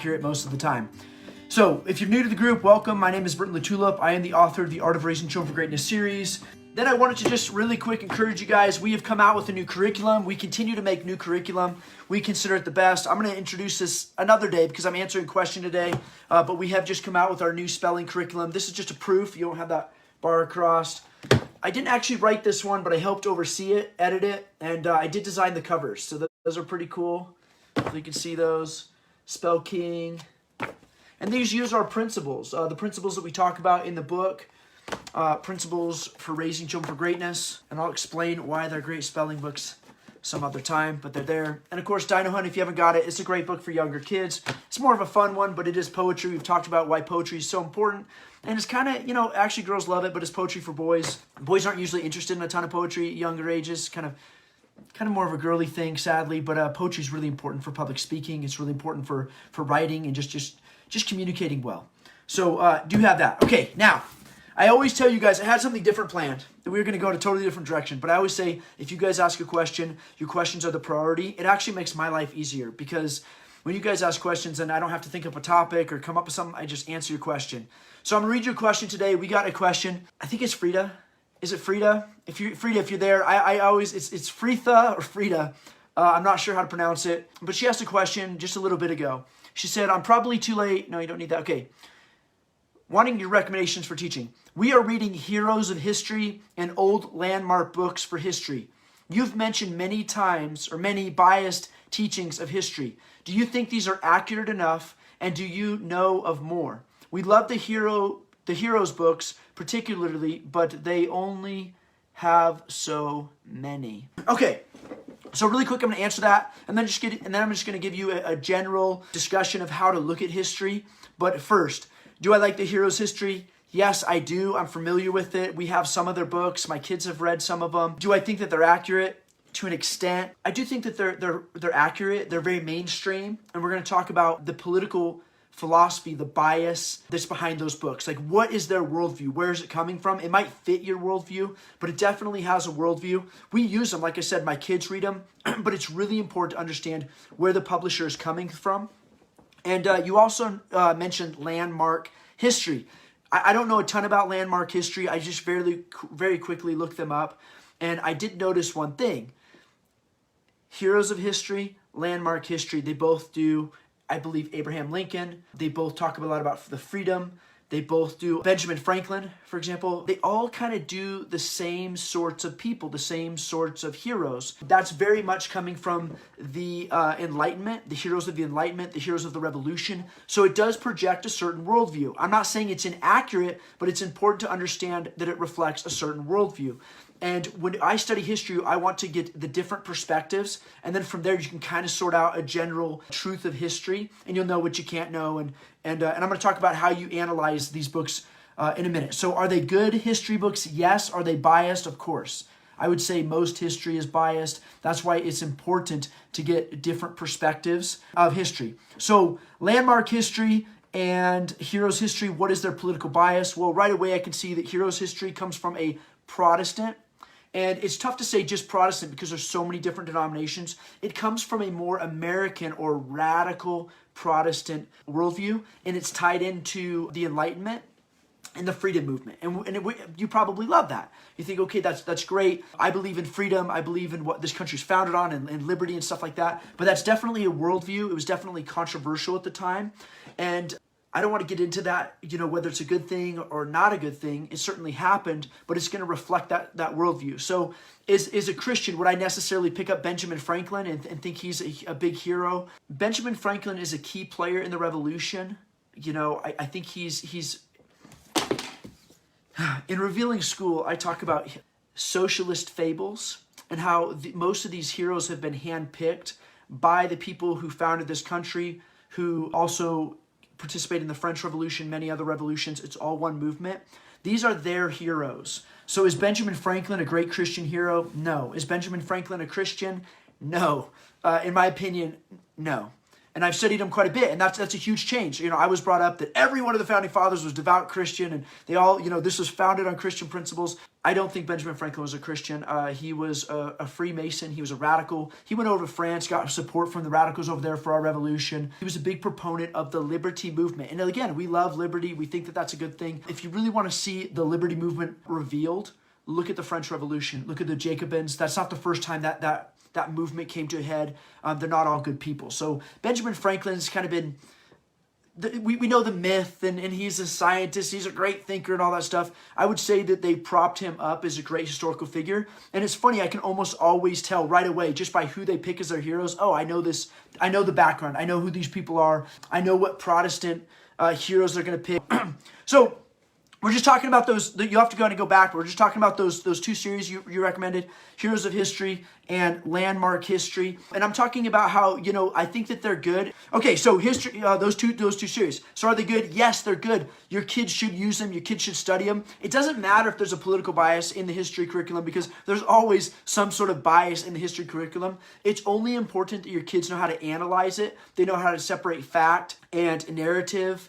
accurate most of the time. So if you're new to the group, welcome. My name is Burton Latulip. I am the author of the Art of Raising Children for Greatness series. Then I wanted to just really quick encourage you guys. We have come out with a new curriculum. We continue to make new curriculum. We consider it the best. I'm going to introduce this another day because I'm answering a question today. But we have just come out with our new spelling curriculum. This is just a proof. You don't have that bar across. I didn't actually write this one, but I helped oversee it, edit it, and I did design the covers. So those are pretty cool. So you can see those. Spell King. And these use our principles, the principles that we talk about in the book, principles for raising children for greatness. And I'll explain why they're great spelling books some other time, but they're there. And of course, Dino Hunt, if you haven't got it, it's a great book for younger kids. It's more of a fun one, but it is poetry. We've talked about why poetry is so important. And it's kind of, actually girls love it, but it's poetry for boys. Boys aren't usually interested in a ton of poetry at younger ages, kind of more of a girly thing, sadly, but poetry is really important for public speaking. It's really important for writing and just communicating well. So do have that. Okay, now, I always tell you guys, I had something different planned. We were going to go in a totally different direction, but I always say, if you guys ask a question, your questions are the priority. It actually makes my life easier because when you guys ask questions and I don't have to think up a topic or come up with something, I just answer your question. So I'm going to read you a question today. We got a question. I think it's Frida. Is it Frida? If you're there, I always, it's Fritha or Frida. I'm not sure how to pronounce it, but she asked a question just a little bit ago. She said, I'm probably too late. No, you don't need that. Okay. Wanting your recommendations for teaching. We are reading Heroes of History and old landmark books for history. You've mentioned many times or many biased teachings of history. Do you think these are accurate enough, and do you know of more? We love the Heroes books particularly, but they only have so many. Okay. So really quick, I'm going to answer that, and then I'm just going to give you a general discussion of how to look at history. But first, do I like the Heroes history? Yes, I do. I'm familiar with it. We have some of their books. My kids have read some of them. Do I think that they're accurate? To an extent, I do think that they're accurate. They're very mainstream, and we're going to talk about the political philosophy, the bias that's behind those books. Like, what is their worldview? Where is it coming from? It might fit your worldview, but it definitely has a worldview. We use them. Like I said, my kids read them, but it's really important to understand where the publisher is coming from. And you also mentioned landmark history. I don't know a ton about landmark history. I just very quickly looked them up, and I did notice one thing. Heroes of History, landmark history, they both do, I believe, Abraham Lincoln. They both talk a lot about the freedom. They both do Benjamin Franklin, for example. They all kind of do the same sorts of people, the same sorts of heroes. That's very much coming from the Enlightenment, the heroes of the Enlightenment, the heroes of the Revolution. So it does project a certain worldview. I'm not saying it's inaccurate, but it's important to understand that it reflects a certain worldview. And when I study history, I want to get the different perspectives. And then from there, you can kind of sort out a general truth of history. And you'll know what you can't know. And I'm going to talk about how you analyze these books in a minute. So are they good history books? Yes. Are they biased? Of course. I would say most history is biased. That's why it's important to get different perspectives of history. So landmark history and heroes history, what is their political bias? Well, right away, I can see that heroes history comes from a Protestant. And it's tough to say just Protestant because there's so many different denominations. It comes from a more American or radical Protestant worldview, and it's tied into the Enlightenment and the freedom movement. You probably love that. You think, okay, that's great. I believe in freedom. I believe in what this country's founded on and liberty and stuff like that. But that's definitely a worldview. It was definitely controversial at the time. And I don't want to get into that, whether it's a good thing or not a good thing. It certainly happened, but it's going to reflect that worldview. So as a Christian, would I necessarily pick up Benjamin Franklin and think he's a big hero? Benjamin Franklin is a key player in the Revolution. I think he's in Revealing School, I talk about socialist fables and how most of these heroes have been handpicked by the people who founded this country, who also participate in the French Revolution, many other revolutions. It's all one movement. These are their heroes. So is Benjamin Franklin a great Christian hero? No. Is Benjamin Franklin a Christian? No. In my opinion, no. And I've studied them quite a bit, and that's a huge change. I was brought up that every one of the founding fathers was devout Christian, and they all, this was founded on Christian principles. I don't think Benjamin Franklin was a Christian. He was a Freemason. He was a radical. He went over to France, got support from the radicals over there for our revolution. He was a big proponent of the liberty movement. And again, we love liberty. We think that that's a good thing. If you really want to see the liberty movement revealed, look at the French Revolution. Look at the Jacobins. That's not the first time that movement came to a head. They're not all good people. So Benjamin Franklin's kind of been, we know the myth, and he's a scientist, he's a great thinker and all that stuff. I would say that they propped him up as a great historical figure. And it's funny, I can almost always tell right away just by who they pick as their heroes. Oh, I know this, I know the background, I know who these people are, I know what Protestant heroes they're going to pick. So we're just talking about those. You have to go and go back. We're just talking about those two series you recommended, Heroes of History and Landmark History. And I'm talking about how, I think that they're good. Okay, so history, those two series. So are they good? Yes, they're good. Your kids should use them. Your kids should study them. It doesn't matter if there's a political bias in the history curriculum, because there's always some sort of bias in the history curriculum. It's only important that your kids know how to analyze it. They know how to separate fact and narrative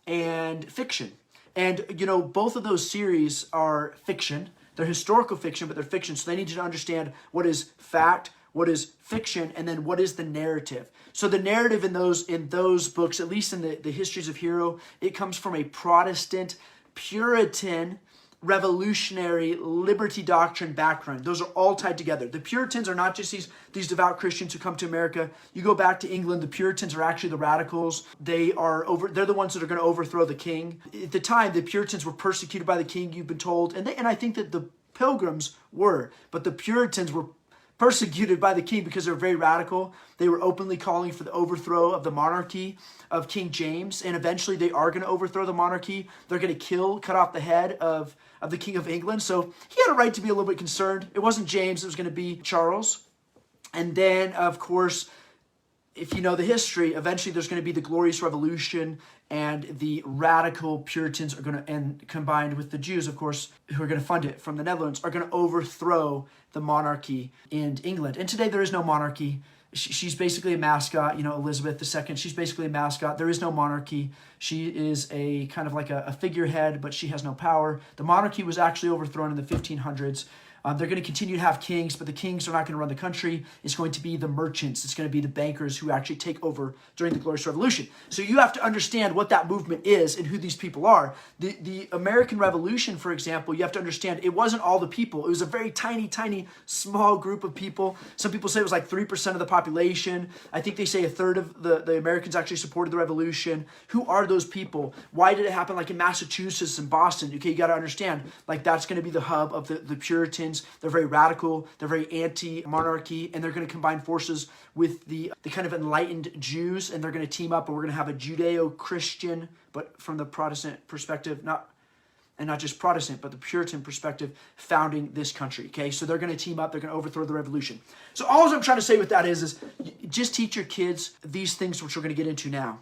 and fiction. And, both of those series are fiction. They're historical fiction, but they're fiction. So they need to understand what is fact, what is fiction, and then what is the narrative. So the narrative in those books, at least in the Histories of Hero, it comes from a Protestant, Puritan, revolutionary liberty doctrine background. Those are all tied together. The Puritans are not just these devout Christians who come to America. You go back to England, the Puritans are actually the radicals. They're the ones that are going to overthrow the king. At the time, the Puritans were persecuted by the king, you've been told, and I think that the Pilgrims were, but the Puritans were persecuted by the king because they're very radical. They were openly calling for the overthrow of the monarchy of King James, and eventually they are going to overthrow the monarchy. They're going to cut off the head of the King of England. So he had a right to be a little bit concerned. It wasn't James, it was going to be Charles. And then, of course, if you know the history, eventually there's going to be the Glorious Revolution, and the radical Puritans are going to, and combined with the Jews, of course, who are going to fund it from the Netherlands, are going to overthrow the monarchy in England. And today there is no monarchy. She's basically a mascot, Elizabeth II. She's basically a mascot. There is no monarchy. She is a kind of like a figurehead, but she has no power. The monarchy was actually overthrown in the 1500s. They're going to continue to have kings, but the kings are not going to run the country. It's going to be the merchants. It's going to be the bankers who actually take over during the Glorious Revolution. So you have to understand what that movement is and who these people are. The American Revolution, for example, you have to understand it wasn't all the people. It was a very tiny, tiny, small group of people. Some people say it was like 3% of the population. I think they say a third of the Americans actually supported the revolution. Who are those people? Why did it happen like in Massachusetts and Boston? Okay, you got to understand, like that's going to be the hub of the Puritans. They're very radical, they're very anti-monarchy, and they're going to combine forces with the kind of enlightened Jews, and they're going to team up, and we're going to have a Judeo-Christian, but from the Protestant perspective, not just Protestant, but the Puritan perspective, founding this country, okay? So they're going to team up, they're going to overthrow the revolution. So all I'm trying to say with that is just teach your kids these things which we're going to get into now.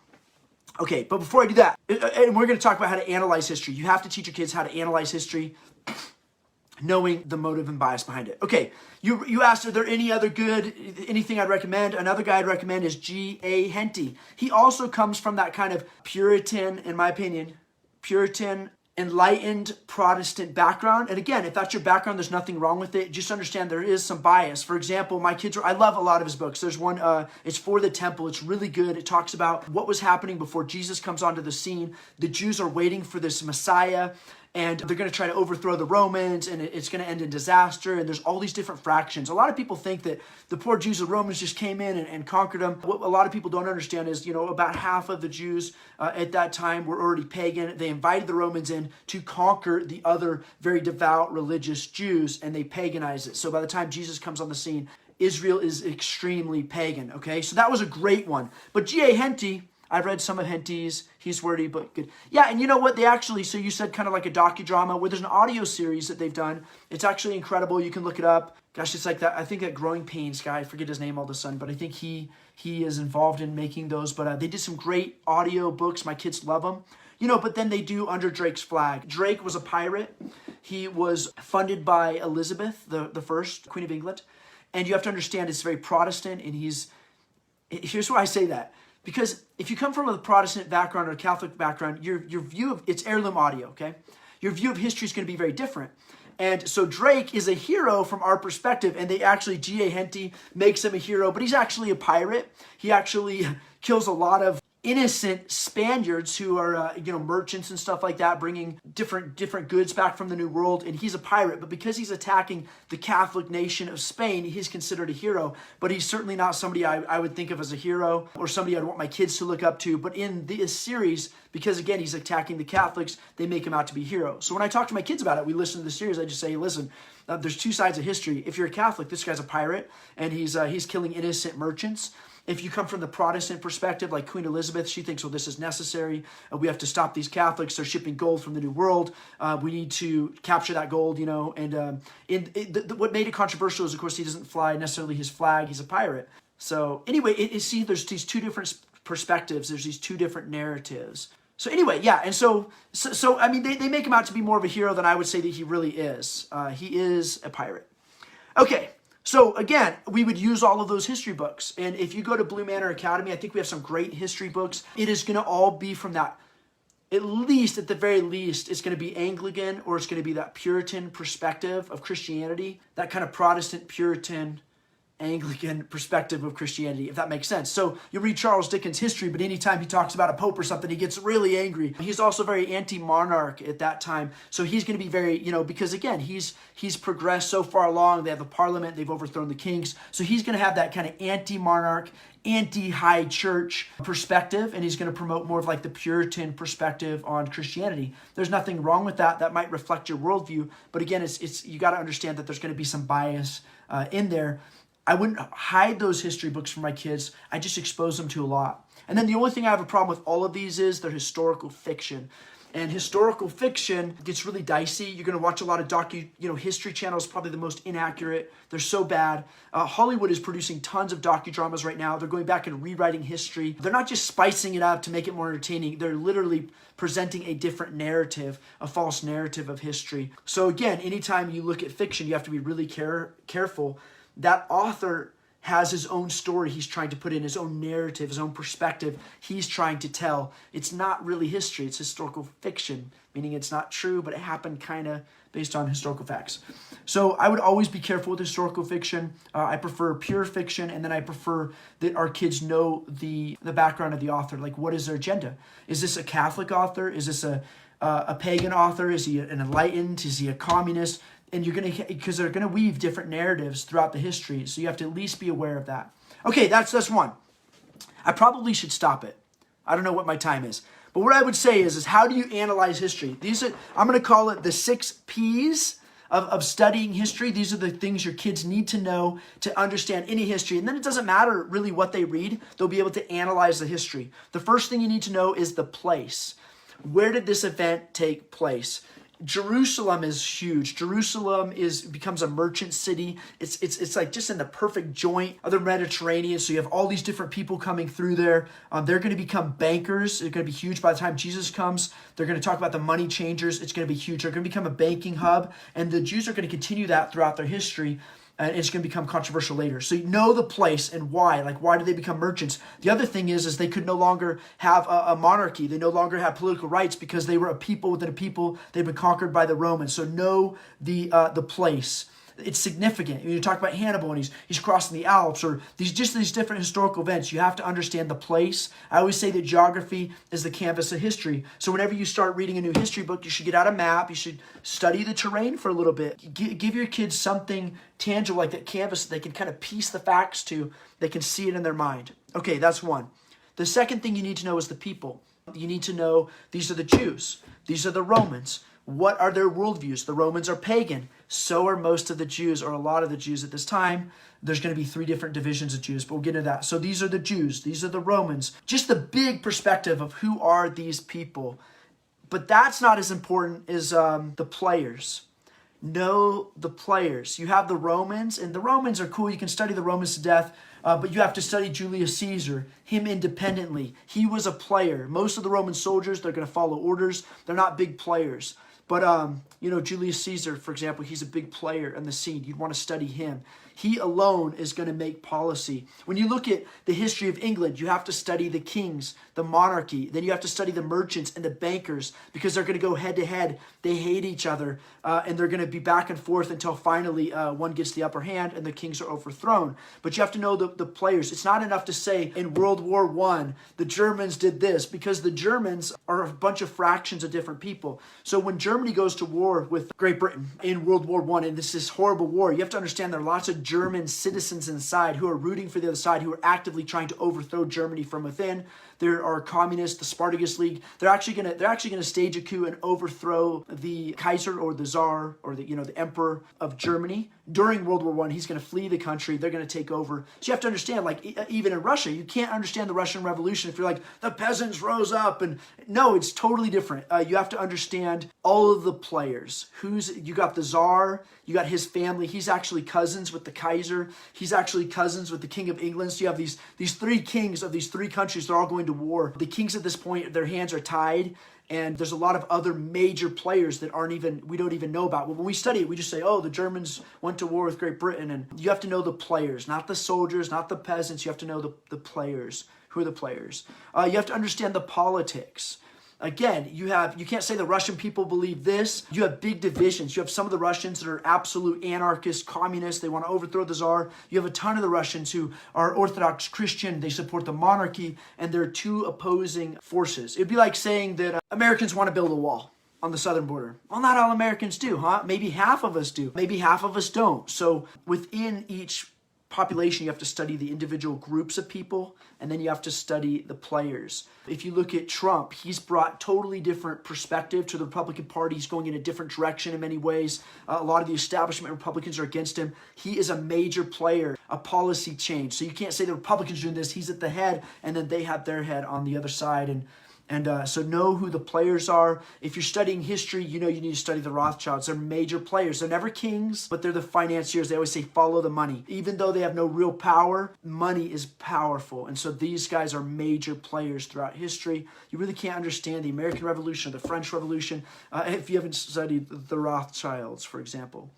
Okay, but before I do that, and we're going to talk about how to analyze history. You have to teach your kids how to analyze history, knowing the motive and bias behind it. Okay, you asked, are there anything I'd recommend? Another guy I'd recommend is G.A. Henty. He also comes from that kind of Puritan, in my opinion, Puritan, enlightened Protestant background. And again, if that's your background, there's nothing wrong with it. Just understand there is some bias. For example, I love a lot of his books. There's one, it's For the Temple. It's really good. It talks about what was happening before Jesus comes onto the scene. The Jews are waiting for this Messiah, and they're going to try to overthrow the Romans, and it's going to end in disaster, and there's all these different fractions. A lot of people think that the poor Jews, the Romans just came in and conquered them. What a lot of people don't understand is, about half of the Jews at that time were already pagan. They invited the Romans in to conquer the other very devout religious Jews, and they paganized it. So by the time Jesus comes on the scene, Israel is extremely pagan, okay? So that was a great one. But G.A. Henty, I've read some of Henty's. He's wordy, but good. Yeah, and you know what? So you said kind of like a docudrama where there's an audio series that they've done. It's actually incredible. You can look it up. Gosh, it's like that. I think that Growing Pains guy, I forget his name all of a sudden, but I think he is involved in making those. But they did some great audio books. My kids love them. But then they do Under Drake's Flag. Drake was a pirate. He was funded by Elizabeth, the first Queen of England. And you have to understand it's very Protestant, and here's why I say that. Because if you come from a Protestant background or a Catholic background, your view of, it's heirloom audio, okay? Your view of history is going to be very different. And so Drake is a hero from our perspective, and they actually, G.A. Henty makes him a hero, but he's actually a pirate. He actually kills a lot of innocent Spaniards who are, merchants and stuff like that, bringing different goods back from the New World, and he's a pirate. But because he's attacking the Catholic nation of Spain, he's considered a hero. But he's certainly not somebody I would think of as a hero or somebody I'd want my kids to look up to. But in this series, because again, he's attacking the Catholics, they make him out to be a hero. So when I talk to my kids about it, we listen to the series, I just say, listen, there's two sides of history. If you're a Catholic, this guy's a pirate, and he's killing innocent merchants. If you come from the Protestant perspective, like Queen Elizabeth, she thinks, well, this is necessary. We have to stop these Catholics. They're shipping gold from the New World. We need to capture that gold, And what made it controversial is, of course, he doesn't fly necessarily his flag. He's a pirate. So anyway, see, there's these two different perspectives. There's these two different narratives. So anyway, yeah, and so I mean, they make him out to be more of a hero than I would say that he really is. He is a pirate. Okay. So again, we would use all of those history books. And if you go to Blue Manor Academy, I think we have some great history books. It is going to all be from that, at the very least, it's going to be Anglican, or it's going to be that Puritan perspective of Christianity, that kind of Protestant, Puritan, Anglican perspective of Christianity, if that makes sense. So you read Charles Dickens' history, but anytime he talks about a pope or something, he gets really angry. He's also very anti-monarch at that time. So he's going to be very, because again, he's progressed so far along. They have a parliament, they've overthrown the kings. So he's going to have that kind of anti-monarch, anti-high church perspective, and he's going to promote more of like the Puritan perspective on Christianity. There's nothing wrong with that. That might reflect your worldview, but again, it's you got to understand that there's going to be some bias in there. I wouldn't hide those history books from my kids. I just expose them to a lot. And then the only thing I have a problem with all of these is they're historical fiction. And historical fiction gets really dicey. You're going to watch a lot of History Channel is probably the most inaccurate. They're so bad. Hollywood is producing tons of docudramas right now. They're going back and rewriting history. They're not just spicing it up to make it more entertaining. They're literally presenting a different narrative, a false narrative of history. So again, anytime you look at fiction, you have to be really careful. That author has his own story he's trying to put in, his own narrative, his own perspective he's trying to tell. It's not really history, it's historical fiction, meaning it's not true, but it happened kind of based on historical facts. So I would always be careful with historical fiction. I prefer pure fiction, and then I prefer that our kids know the background of the author, like what is their agenda? Is this a Catholic author? Is this a pagan author? Is he an enlightened? Is he a communist? And because they're gonna weave different narratives throughout the history, so you have to at least be aware of that. Okay, that's one. I probably should stop it. I don't know what my time is, but what I would say is how do you analyze history? I'm gonna call it the 6 P's of studying history. These are the things your kids need to know to understand any history, and then it doesn't matter really what they read. They'll be able to analyze the history. The first thing you need to know is the place. Where did this event take place? Jerusalem is huge. Jerusalem becomes a merchant city. It's like just in the perfect joint of the Mediterranean. So you have all these different people coming through there. They're going to become bankers. They're going to be huge by the time Jesus comes. They're going to talk about the money changers. It's going to be huge. They're going to become a banking hub. And the Jews are going to continue that throughout their history. And it's going to become controversial later. So you know the place and why. Like, why did they become merchants? The other thing is they could no longer have a monarchy. They no longer have political rights because they were a people within a people. They've been conquered by the Romans. So know the place. It's significant. When you talk about Hannibal and he's crossing the Alps, or these different historical events, you have to understand the place. I always say that geography is the canvas of history. So whenever you start reading a new history book, you should get out a map. You should study the terrain for a little bit. Give your kids something tangible like that canvas that they can kind of piece the facts to. They can see it in their mind. Okay, that's one. The second thing you need to know is the people. You need to know these are the Jews. These are the Romans. What are their worldviews? The Romans are pagan. So are most of the Jews, or a lot of the Jews at this time. There's going to be 3 different divisions of Jews, but we'll get into that. So these are the Jews. These are the Romans. Just the big perspective of who are these people. But that's not as important as the players. Know the players. You have the Romans, and the Romans are cool. You can study the Romans to death, but you have to study Julius Caesar him independently. He was a player. Most of the Roman soldiers, they're going to follow orders. They're not big players. But, Julius Caesar, for example, he's a big player in the scene. You'd want to study him. He alone is going to make policy. When you look at the history of England, you have to study the kings, the monarchy. Then you have to study the merchants and the bankers because they're going to go head to head. They hate each other, and they're going to be back and forth until finally one gets the upper hand and the kings are overthrown. But you have to know the players. It's not enough to say in World War I, the Germans did this, because the Germans are a bunch of fractions of different people. So when Germany goes to war with Great Britain in World War I, and this is horrible war, you have to understand there are lots of German citizens inside who are rooting for the other side, who are actively trying to overthrow Germany from within. There are communists, the Spartacus League. They're actually gonna stage a coup and overthrow the Kaiser or the Tsar or the Emperor of Germany during World War I. He's gonna flee the country. They're gonna take over. So you have to understand, like even in Russia, you can't understand the Russian Revolution if you're like the peasants rose up and no, it's totally different. You have to understand all of the players. You got the Tsar, you got his family. He's actually cousins with the Kaiser. He's actually cousins with the King of England. So you have these three kings of these three countries. They're all going to war. The kings at this point, their hands are tied, and there's a lot of other major players that we don't even know about. But when we study it, we just say, oh, the Germans went to war with Great Britain, and you have to know the players, not the soldiers, not the peasants. You have to know the players. Who are the players? You have to understand the politics. Again, you can't say the Russian people believe this. You have big divisions. You have some of the Russians that are absolute anarchists, communists. They want to overthrow the Tsar. You have a ton of the Russians who are Orthodox Christian. They support the monarchy, and they're two opposing forces. It'd be like saying that Americans want to build a wall on the southern border. Well, not all Americans do, huh? Maybe half of us do. Maybe half of us don't. So within each population, you have to study the individual groups of people, and then you have to study the players. If you look at Trump, he's brought totally different perspective to the Republican Party. He's going in a different direction in many ways. A lot of the establishment Republicans are against him. He is a major player, a policy change. So you can't say the Republicans are doing this. He's at the head, and then they have their head on the other side. So know who the players are. If you're studying history, you need to study the Rothschilds. They're major players. They're never kings, but they're the financiers. They always say follow the money. Even though they have no real power, money is powerful. And so these guys are major players throughout history. You really can't understand the American Revolution or the French Revolution if you haven't studied the Rothschilds, for example.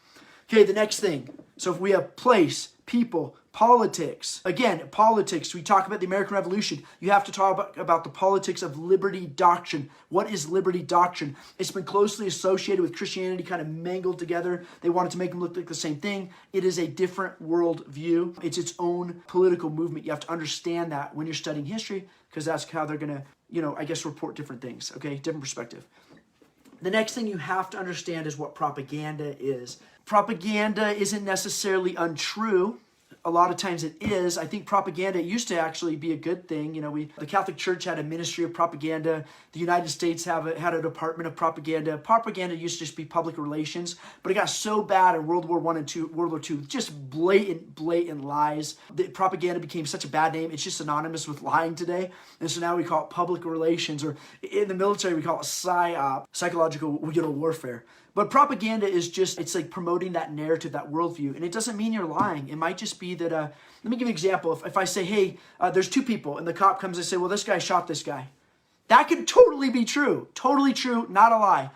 Okay, the next thing. So if we have place, people, politics. Again, politics, we talk about the American Revolution. You have to talk about the politics of liberty doctrine. What is liberty doctrine? It's been closely associated with Christianity, kind of mangled together. They wanted to make them look like the same thing. It is a different world view. It's its own political movement. You have to understand that when you're studying history, because that's how they're going to, report different things, okay? Different perspective. The next thing you have to understand is what propaganda is. Propaganda isn't necessarily untrue. A lot of times it is. I think propaganda used to actually be a good thing. The Catholic Church had a ministry of propaganda. The United States had a department of propaganda. Propaganda used to just be public relations, but it got so bad in World War I and World War II, just blatant lies. The propaganda became such a bad name. It's just synonymous with lying today. And so now we call it public relations, or in the military, we call it PSYOP, psychological warfare. But propaganda is it's like promoting that narrative, that worldview. And it doesn't mean you're lying. It might just be that, let me give you an example. If I say, hey, there's two people, and the cop comes and say, well, this guy shot this guy. That could totally be true. Totally true, not a lie.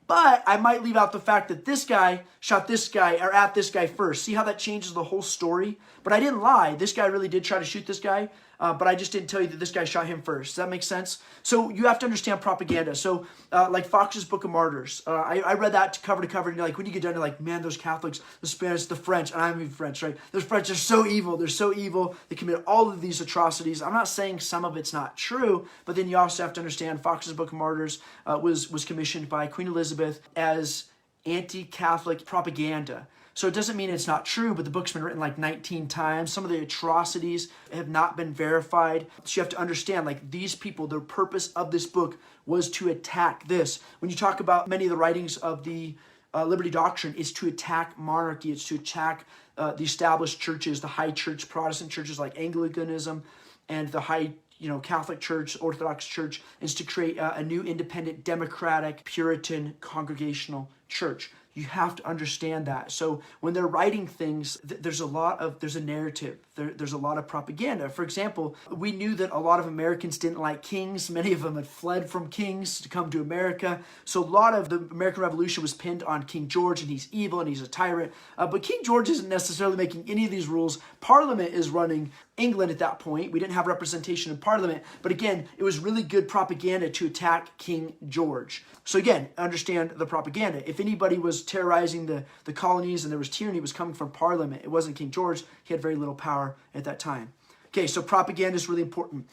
But I might leave out the fact that this guy shot this guy or at this guy first. See how that changes the whole story? But I didn't lie. This guy really did try to shoot this guy, but I just didn't tell you that this guy shot him first. Does that make sense? So you have to understand propaganda. So like Fox's Book of Martyrs, I read that cover to cover, and you're like, when you get done, you're like, man, those Catholics, the Spanish, the French, and I'm even French, right? Those French are so evil. They're so evil. They commit all of these atrocities. I'm not saying some of it's not true, but then you also have to understand Fox's Book of Martyrs was commissioned by Queen Elizabeth as anti-Catholic propaganda. So it doesn't mean it's not true, but the book's been written like 19 times. Some of the atrocities have not been verified. So you have to understand, like, these people, the purpose of this book was to attack this. When you talk about many of the writings of the liberty doctrine, it's to attack monarchy. It's to attack the established churches, the high church Protestant churches like Anglicanism, and the high Catholic Church, Orthodox Church, is to create a new independent, democratic, Puritan, congregational church. You have to understand that. So when they're writing things, there's a narrative. There's a lot of propaganda. For example, we knew that a lot of Americans didn't like kings. Many of them had fled from kings to come to America. So a lot of the American Revolution was pinned on King George, and he's evil and he's a tyrant. But King George isn't necessarily making any of these rules. Parliament is running England at that point. We didn't have representation in Parliament. But again, it was really good propaganda to attack King George. So again, understand the propaganda. If anybody was terrorizing the colonies and there was tyranny, it was coming from Parliament. It wasn't King George. He had very little power at that time. Okay, so propaganda is really important.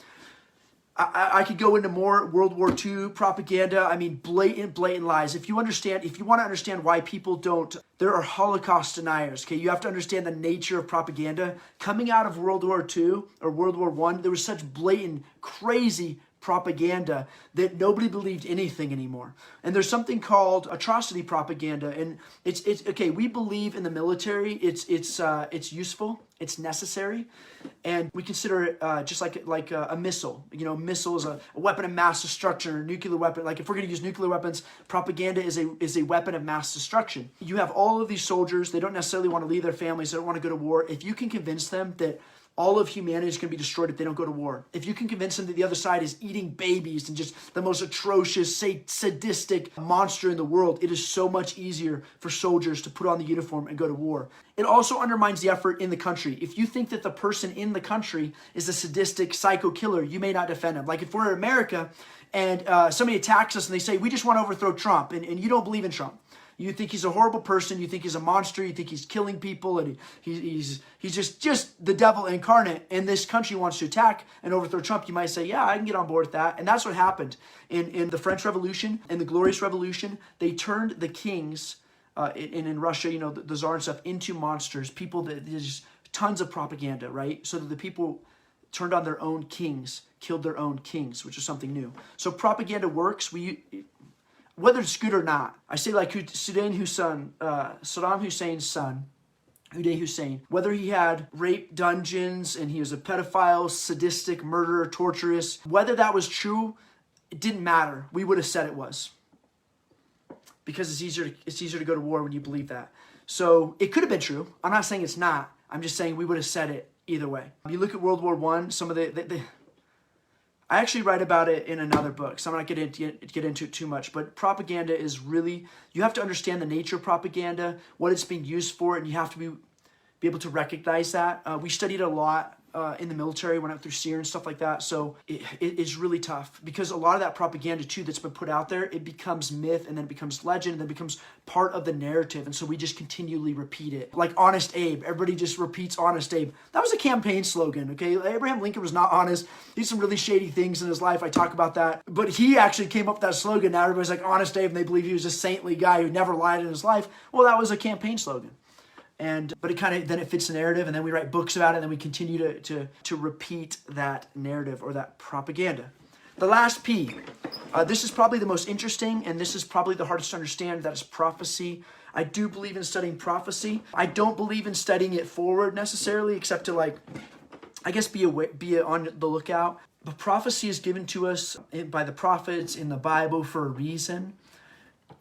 I could go into more World War II propaganda. I mean, blatant lies. If you want to understand why people don't, there are Holocaust deniers, okay? You have to understand the nature of propaganda. Coming out of World War II or World War I, there was such blatant, crazy propaganda that nobody believed anything anymore. And there's something called atrocity propaganda, and it's okay. We believe in the military. It's useful. It's necessary, and we consider it just like a missile. You know, missile is a weapon of mass destruction, or a nuclear weapon. Like if we're going to use nuclear weapons, propaganda is a weapon of mass destruction. You have all of these soldiers. They don't necessarily want to leave their families. They don't want to go to war. If you can convince them that all of humanity is going to be destroyed if they don't go to war. If you can convince them that the other side is eating babies and just the most atrocious, sadistic monster in the world, it is so much easier for soldiers to put on the uniform and go to war. It also undermines the effort in the country. If you think that the person in the country is a sadistic psycho killer, you may not defend him. Like if we're in America and somebody attacks us and they say, we just want to overthrow Trump, and you don't believe in Trump. You think he's a horrible person. You think he's a monster. You think he's killing people, and he's just the devil incarnate. And this country wants to attack and overthrow Trump. You might say, yeah, I can get on board with that. And that's what happened in the French Revolution and the Glorious Revolution. They turned the kings in Russia, you know, the czar and stuff, into monsters. People that there's tons of propaganda, right? So that the people turned on their own kings, killed their own kings, which is something new. So propaganda works. Whether it's good or not. I say like Saddam Hussein's son, Uday Hussein, whether he had rape dungeons and he was a pedophile, sadistic, murderer, torturous, whether that was true, it didn't matter. We would have said it was. Because it's easier to go to war when you believe that. So it could have been true. I'm not saying it's not. I'm just saying we would have said it either way. You look at World War I, some of I actually write about it in another book, so I'm not going to get into it too much. But propaganda is really, you have to understand the nature of propaganda, what it's being used for, and you have to be able to recognize that. We studied a lot in the military, went out through SEER and stuff like that. So it's really tough because a lot of that propaganda too that's been put out there, it becomes myth and then it becomes legend and then becomes part of the narrative. And so we just continually repeat it. Like Honest Abe, everybody just repeats Honest Abe. That was a campaign slogan, okay? Abraham Lincoln was not honest. He did some really shady things in his life. I talk about that. But he actually came up with that slogan. Now everybody's like Honest Abe and they believe he was a saintly guy who never lied in his life. Well, that was a campaign slogan. But it kind of, then it fits the narrative, and then we write books about it, and then we continue to repeat that narrative or that propaganda. The last P, this is probably the most interesting, and this is probably the hardest to understand, that is prophecy. I do believe in studying prophecy. I don't believe in studying it forward necessarily, except to I guess be on the lookout. But prophecy is given to us by the prophets in the Bible for a reason,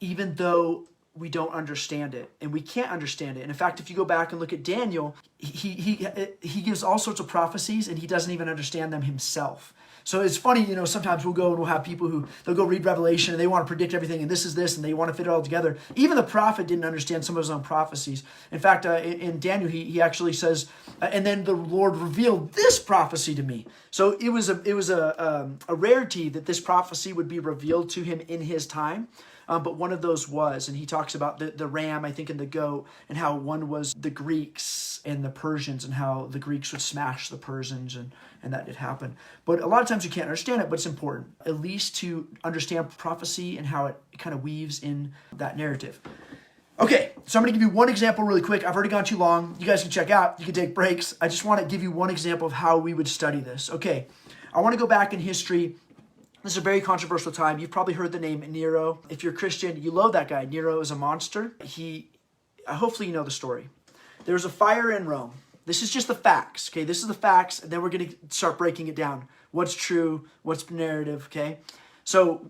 even though we don't understand it, and we can't understand it. And in fact, if you go back and look at Daniel, he gives all sorts of prophecies, and he doesn't even understand them himself. So it's funny, you know, sometimes we'll go and we'll have people who, they'll go read Revelation, and they want to predict everything, and this is this, and they want to fit it all together. Even the prophet didn't understand some of his own prophecies. In fact, in Daniel, he actually says, and then the Lord revealed this prophecy to me. So it was a rarity that this prophecy would be revealed to him in his time. But one of those was, and he talks about the ram, I think, and the goat, and how one was the Greeks and the Persians, and how the Greeks would smash the Persians, and that did happen. But a lot of times you can't understand it, but it's important, at least to understand prophecy and how it kind of weaves in that narrative. Okay, so I'm going to give you one example really quick. I've already gone too long. You guys can check out. You can take breaks. I just want to give you one example of how we would study this. Okay, I want to go back in history. This is a very controversial time. You've probably heard the name Nero. If you're a Christian, you love that guy. Nero is a monster. Hopefully you know the story. There was a fire in Rome. This is just the facts, okay? This is the facts, and then we're going to start breaking it down. What's true, what's narrative, okay? So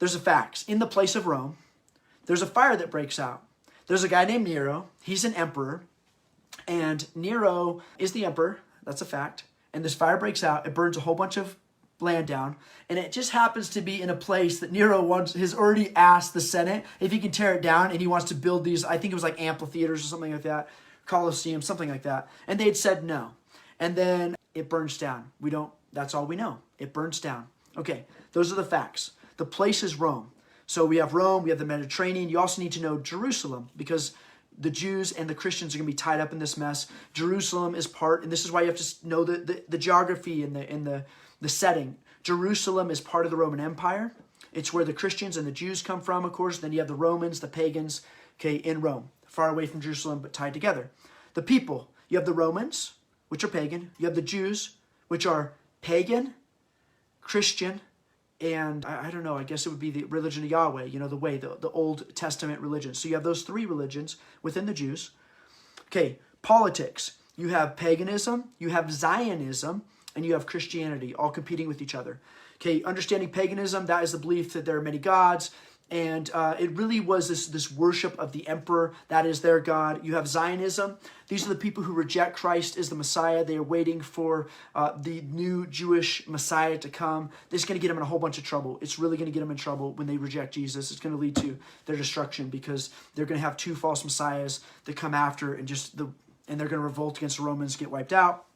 there's the facts. In the place of Rome, there's a fire that breaks out. there's a guy named Nero. He's an emperor. And Nero is the emperor. That's a fact. And this fire breaks out. It burns a whole bunch of land down. And it just happens to be in a place that Nero has already asked the Senate if he can tear it down. And he wants to build these, I think it was like amphitheaters or something like that. Colosseum, something like that. And they had said no. And then it burns down. That's all we know. It burns down. Okay, those are the facts. The place is Rome. So we have Rome, we have the Mediterranean. You also need to know Jerusalem, because the Jews and the Christians are going to be tied up in this mess. Jerusalem is part, and this is why you have to know the geography and the setting. Jerusalem is part of the Roman Empire. It's where the Christians and the Jews come from, of course. Then you have the Romans, the pagans, okay, in Rome, far away from Jerusalem, but tied together. The people, you have the Romans, which are pagan. You have the Jews, which are pagan, Christian, and I don't know, I guess it would be the religion of Yahweh, the way, the Old Testament religion. So you have those three religions within the Jews. Okay, politics. You have paganism, you have Zionism, and you have Christianity, all competing with each other. Okay, understanding paganism, that is the belief that there are many gods, and it really was this worship of the emperor. That is their God. You have Zionism. These are the people who reject Christ as the Messiah. They are waiting for the new Jewish Messiah to come. This is going to get them in a whole bunch of trouble. It's really going to get them in trouble when they reject Jesus. It's going to lead to their destruction, because they're going to have two false messiahs that come after, and they're going to revolt against the Romans, get wiped out.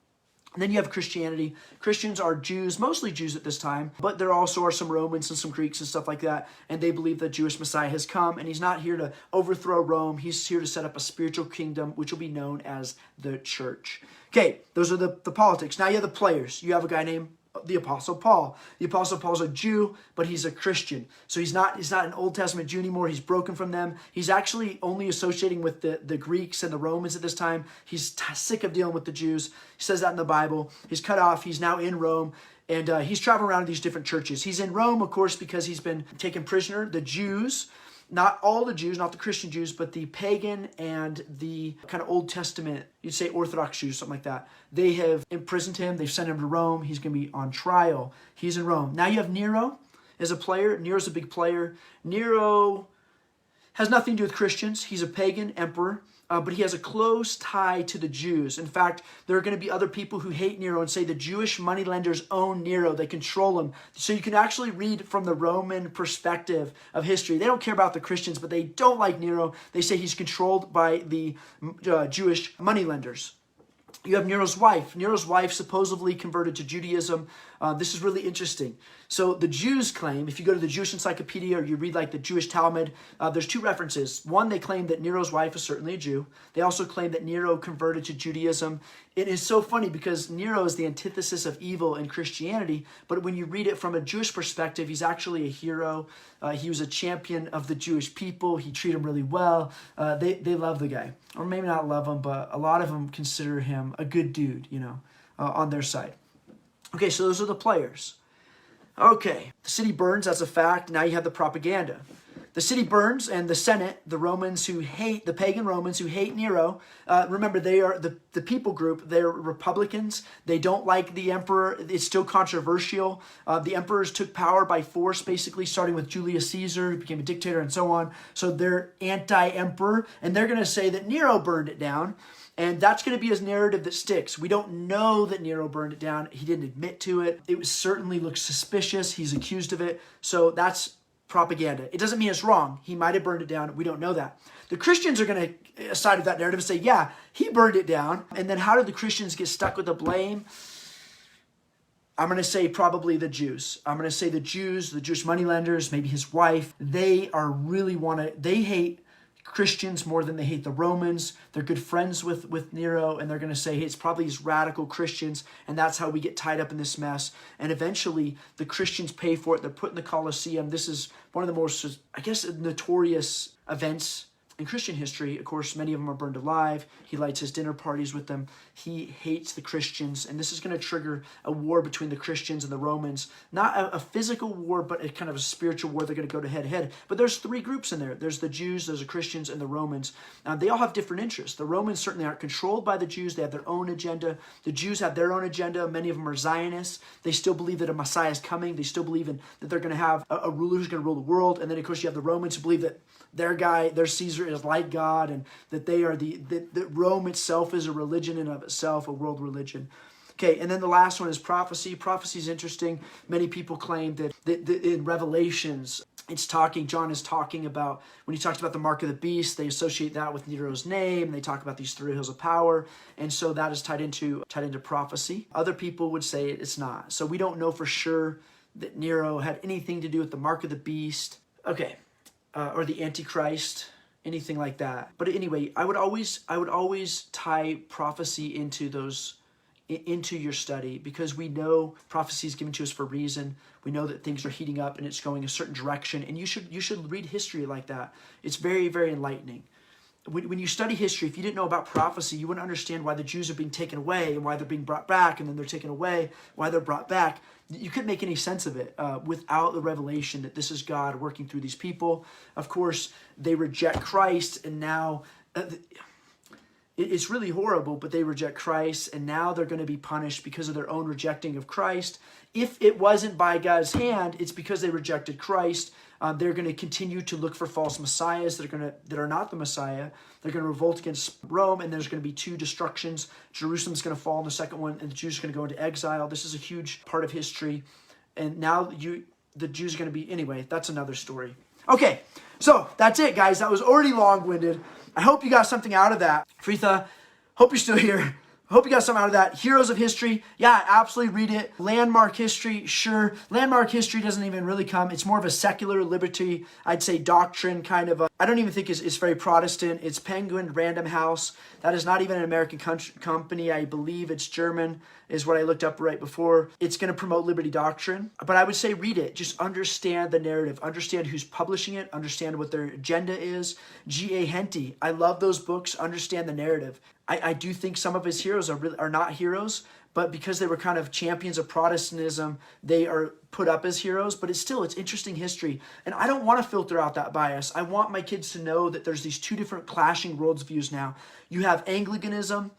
And then you have Christianity. Christians are Jews, mostly Jews at this time, but there also are some Romans and some Greeks and stuff like that, and they believe the Jewish Messiah has come, and he's not here to overthrow Rome. He's here to set up a spiritual kingdom, which will be known as the church. Okay, those are the politics. Now you have the players. You have a guy named the Apostle Paul. The Apostle Paul's a Jew, but he's a Christian. So he's not an Old Testament Jew anymore. He's broken from them. He's actually only associating with the Greeks and the Romans at this time. He's sick of dealing with the Jews. He says that in the Bible. He's cut off. He's now in Rome. And he's traveling around to these different churches. He's in Rome, of course, because he's been taken prisoner. The Jews, not all the Jews, not the Christian Jews, but the pagan and the kind of Old Testament, you'd say Orthodox Jews, something like that. They have imprisoned him. They've sent him to Rome. He's going to be on trial. He's in Rome. Now you have Nero as a player. Nero's a big player. Nero has nothing to do with Christians. He's a pagan emperor. But he has a close tie to the Jews. In fact, there are going to be other people who hate Nero and say the Jewish moneylenders own Nero. They control him. So you can actually read from the Roman perspective of history. They don't care about the Christians, but they don't like Nero. They say he's controlled by the Jewish moneylenders. You have Nero's wife. Nero's wife supposedly converted to Judaism. This is really interesting. So the Jews claim, if you go to the Jewish Encyclopedia or you read like the Jewish Talmud, there's two references. One, they claim that Nero's wife is certainly a Jew. They also claim that Nero converted to Judaism. It is so funny because Nero is the antithesis of evil in Christianity, but when you read it from a Jewish perspective, he's actually a hero. He was a champion of the Jewish people. He treated them really well. They love the guy. Or maybe not love him, but a lot of them consider him a good dude, on their side. Okay, so those are the players. Okay, the city burns, that's a fact. Now you have the propaganda. The city burns, and the Senate, the Romans who hate, the pagan Romans who hate Nero, remember they are the people group, they're Republicans. They don't like the emperor. It's still controversial. The emperors took power by force, basically, starting with Julius Caesar, who became a dictator and so on. So they're anti-emperor, and they're going to say that Nero burned it down. And that's going to be his narrative that sticks. We don't know that Nero burned it down. He didn't admit to it. It certainly looks suspicious. He's accused of it. So that's propaganda. It doesn't mean it's wrong. He might have burned it down. We don't know that. The Christians are going to side with that narrative and say, yeah, he burned it down. And then how did the Christians get stuck with the blame? I'm going to say probably the Jews. I'm going to say the Jews, the Jewish moneylenders, maybe his wife. They hate Christians more than they hate the Romans. They're good friends with Nero, and they're going to say, hey, it's probably these radical Christians, and that's how we get tied up in this mess. And eventually, the Christians pay for it. They're put in the Colosseum. This is one of the most, I guess, notorious events in Christian history. Of course, many of them are burned alive. He lights his dinner parties with them. He hates the Christians, and this is going to trigger a war between the Christians and the Romans. Not a physical war, but a kind of a spiritual war. They're going to go to head-to-head. But there's three groups in there. There's the Jews, there's the Christians, and the Romans. They all have different interests. The Romans certainly aren't controlled by the Jews. They have their own agenda. The Jews have their own agenda. Many of them are Zionists. They still believe that a Messiah is coming. They still believe that they're going to have a ruler who's going to rule the world. And then, of course, you have the Romans who believe that their guy, their Caesar, is like God, and that they are that Rome itself is a religion in of itself, a world religion. Okay, and then the last one is prophecy. Prophecy is interesting. Many people claim that in Revelations, John is talking about, when he talks about the mark of the beast, they associate that with Nero's name. They talk about these 3 hills of power. And so that is tied into prophecy. Other people would say it's not. So we don't know for sure that Nero had anything to do with the mark of the beast. Okay, or the Antichrist, anything like that. But anyway, I would always tie prophecy into your study, because we know prophecy is given to us for a reason. We know that things are heating up and it's going a certain direction, and you should read history like that. It's very, very enlightening. When you study history, if you didn't know about prophecy, you wouldn't understand why the Jews are being taken away and why they're being brought back, and then they're taken away, why they're brought back. You couldn't make any sense of it without the revelation that this is God working through these people. Of course, they reject Christ, and now it's really horrible, but they reject Christ, and now they're going to be punished because of their own rejecting of Christ. If it wasn't by God's hand, it's because they rejected Christ. They're going to continue to look for false messiahs that are not the Messiah. They're going to revolt against Rome, and there's going to be 2 destructions. Jerusalem's going to fall in the second one, and the Jews are going to go into exile. This is a huge part of history, and now the Jews are going to be, anyway, that's another story. Okay, so that's it, guys. That was already long-winded. I hope you got something out of that. Fritha, hope you're still here. I hope you got something out of that. Heroes of History, yeah, absolutely read it. Landmark History, sure. Landmark History doesn't even really come. It's more of a secular liberty, I'd say, doctrine kind of. I don't even think it's very Protestant. It's Penguin Random House. That is not even an American company. I believe it's German, is what I looked up right before. It's going to promote liberty doctrine. But I would say read it. Just understand the narrative. Understand who's publishing it. Understand what their agenda is. G.A. Henty. I love those books. Understand the narrative. I do think some of his heroes are not heroes, but because they were kind of champions of Protestantism, they are put up as heroes. But it's interesting history. And I don't want to filter out that bias. I want my kids to know that there's these 2 different clashing worldviews now. You have Anglicanism,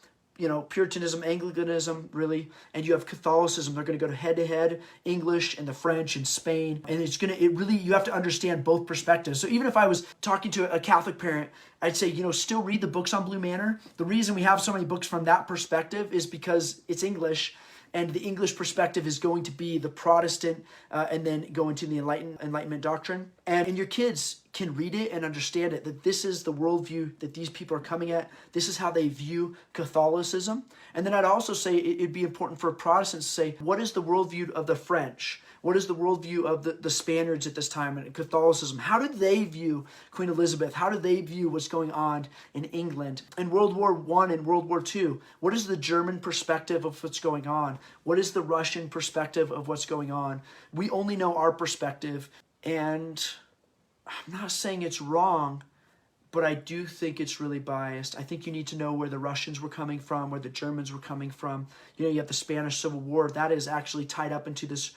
Puritanism, Anglicanism, really, and you have Catholicism. They're going to go head to head, English and the French and Spain, and you have to understand both perspectives. So even if I was talking to a Catholic parent, I'd say, still read the books on Blue Manor. The reason we have so many books from that perspective is because it's English, and the English perspective is going to be the Protestant, and then go into the Enlightenment doctrine. And your kids can read it and understand it, that this is the worldview that these people are coming at. This is how they view Catholicism. And then I'd also say it'd be important for Protestants to say, what is the worldview of the French? What is the worldview of the Spaniards at this time in Catholicism? How did they view Queen Elizabeth? How did they view what's going on in England? In World War I and World War II, what is the German perspective of what's going on? What is the Russian perspective of what's going on? We only know our perspective, and I'm not saying it's wrong, but I do think it's really biased. I think you need to know where the Russians were coming from, where the Germans were coming from. You have the Spanish Civil War. That is actually tied up into this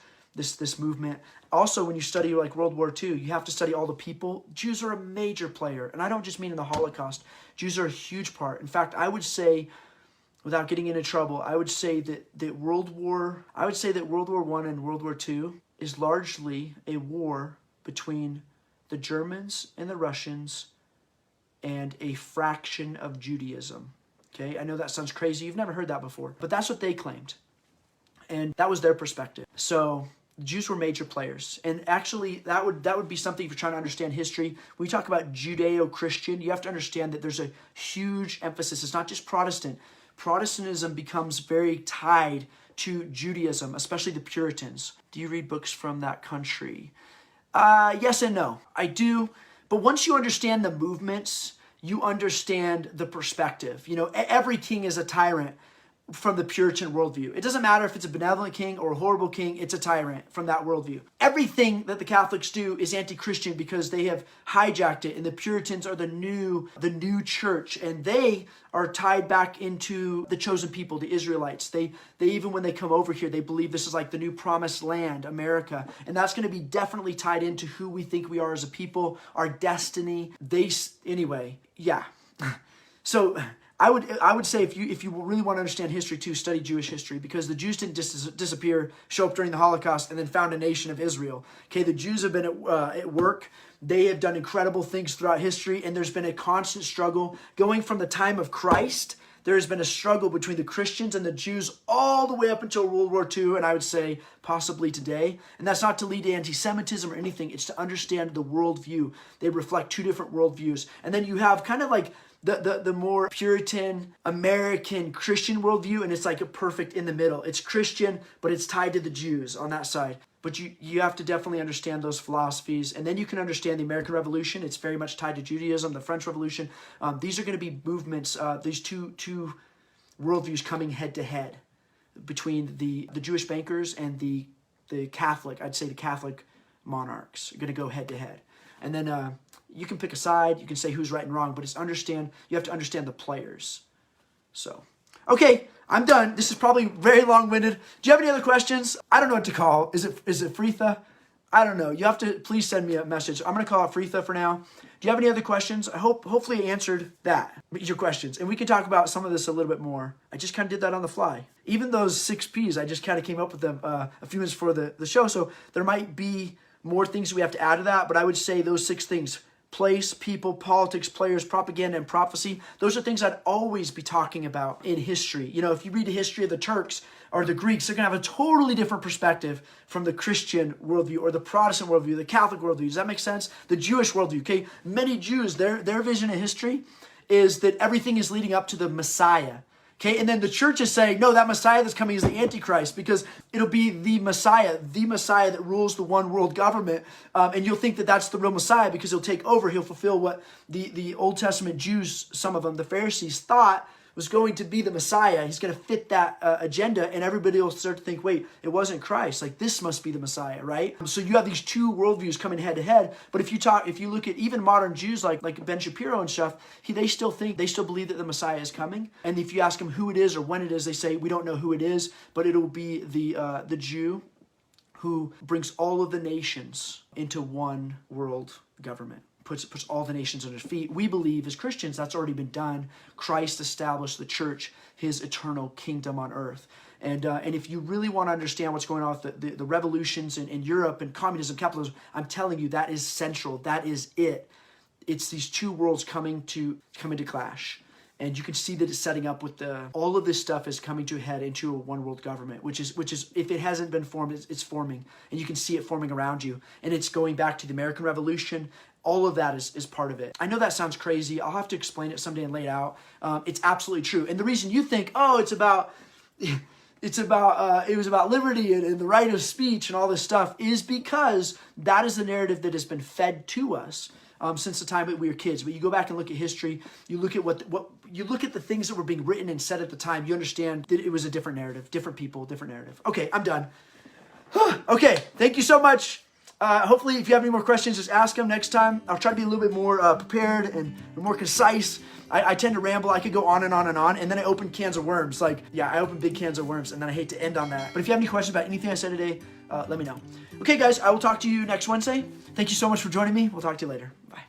movement. Also, when you study like World War II, you have to study all the people. Jews are a major player, and I don't just mean in the Holocaust. Jews are a huge part. In fact, I would say, without getting into trouble, I would say that World War I and World War II is largely a war between the Germans and the Russians and a fraction of Judaism. Okay, I know that sounds crazy. You've never heard that before, but that's what they claimed, and that was their perspective. So the Jews were major players, and actually that would be something if you're trying to understand history. When we talk about Judeo-Christian, you have to understand that there's a huge emphasis. It's not just Protestant. Protestantism becomes very tied to Judaism, especially the Puritans. Do you read books from that country? Yes and no. I do, but once you understand the movements, you understand the perspective. Every king is a tyrant from the Puritan worldview. It doesn't matter if it's a benevolent king or a horrible king, it's a tyrant from that worldview. Everything that the Catholics do is anti-Christian because they have hijacked it, and the Puritans are the new church, and they are tied back into the chosen people, the Israelites. They even when they come over here, they believe this is like the new promised land, America, and that's going to be definitely tied into who we think we are as a people, our destiny. Anyway, yeah. So I would say if you really want to understand history too, study Jewish history, because the Jews didn't disappear, show up during the Holocaust, and then found a nation of Israel. Okay, the Jews have been at work. They have done incredible things throughout history, and there's been a constant struggle going from the time of Christ. There has been a struggle between the Christians and the Jews all the way up until World War II, and I would say possibly today. And that's not to lead to anti-Semitism or anything. It's to understand the worldview. They reflect two different worldviews. And then you have kind of like the more Puritan American Christian worldview, and it's like a perfect in the middle. It's Christian, but it's tied to the Jews on that side. But you have to definitely understand those philosophies. And then you can understand the American Revolution. It's very much tied to Judaism, the French Revolution. These are going to be movements, these two worldviews coming head to head between the Jewish bankers and the Catholic, I'd say the Catholic monarchs are going to go head to head. And then you can pick a side. You can say who's right and wrong. But you have to understand the players. So, okay. I'm done. This is probably very long-winded. Do you have any other questions? I don't know what to call. Is it Fritha? I don't know. You have to please send me a message. I'm going to call it Fritha for now. Do you have any other questions? Hopefully I answered your questions. And we can talk about some of this a little bit more. I just kind of did that on the fly. Even those 6 Ps, I just kind of came up with them a few minutes before the show. So there might be more things we have to add to that. But I would say those 6 things: place, people, politics, players, propaganda, and prophecy. Those are things I'd always be talking about in history. You know, if you read the history of the Turks or the Greeks, they're going to have a totally different perspective from the Christian worldview or the Protestant worldview, the Catholic worldview. Does that make sense? The Jewish worldview, okay? Many Jews, their vision of history is that everything is leading up to the Messiah. Okay, and then the church is saying, no, that Messiah that's coming is the Antichrist, because it'll be the Messiah that rules the one world government. And you'll think that that's the real Messiah because he'll take over. He'll fulfill what the Old Testament Jews, some of them, the Pharisees, thought was going to be the Messiah. He's going to fit that agenda, and everybody will start to think, wait, it wasn't Christ. Like, this must be the Messiah, right? So you have these two worldviews coming head to head. But if you look at even modern Jews like Ben Shapiro and stuff, they still believe that the Messiah is coming. And if you ask them who it is or when it is, they say, we don't know who it is, but it'll be the Jew who brings all of the nations into one world government. Puts all the nations on his feet. We believe as Christians that's already been done. Christ established the church, his eternal kingdom on earth. And if you really want to understand what's going on with the revolutions in Europe and communism, capitalism, I'm telling you that is central. That is it. It's these two worlds coming to clash. And you can see that it's setting up with all of this stuff is coming to a head into a one world government, which is if it hasn't been formed, it's forming. And you can see it forming around you. And it's going back to the American Revolution. All of that is part of it. I know that sounds crazy. I'll have to explain it someday and lay it out. It's absolutely true. And the reason you think, oh, it was about liberty and the right of speech and all this stuff is because that is the narrative that has been fed to us since the time that we were kids. But you go back and look at history, you look at what you look at the things that were being written and said at the time, you understand that it was a different narrative, different people, different narrative. Okay, I'm done. Okay, thank you so much. Hopefully, if you have any more questions, just ask them next time. I'll try to be a little bit more prepared and more concise. I tend to ramble. I could go on and on and on, and then I open cans of worms. I open big cans of worms, and then I hate to end on that. But if you have any questions about anything I said today, let me know. Okay, guys, I will talk to you next Wednesday. Thank you so much for joining me. We'll talk to you later. Bye.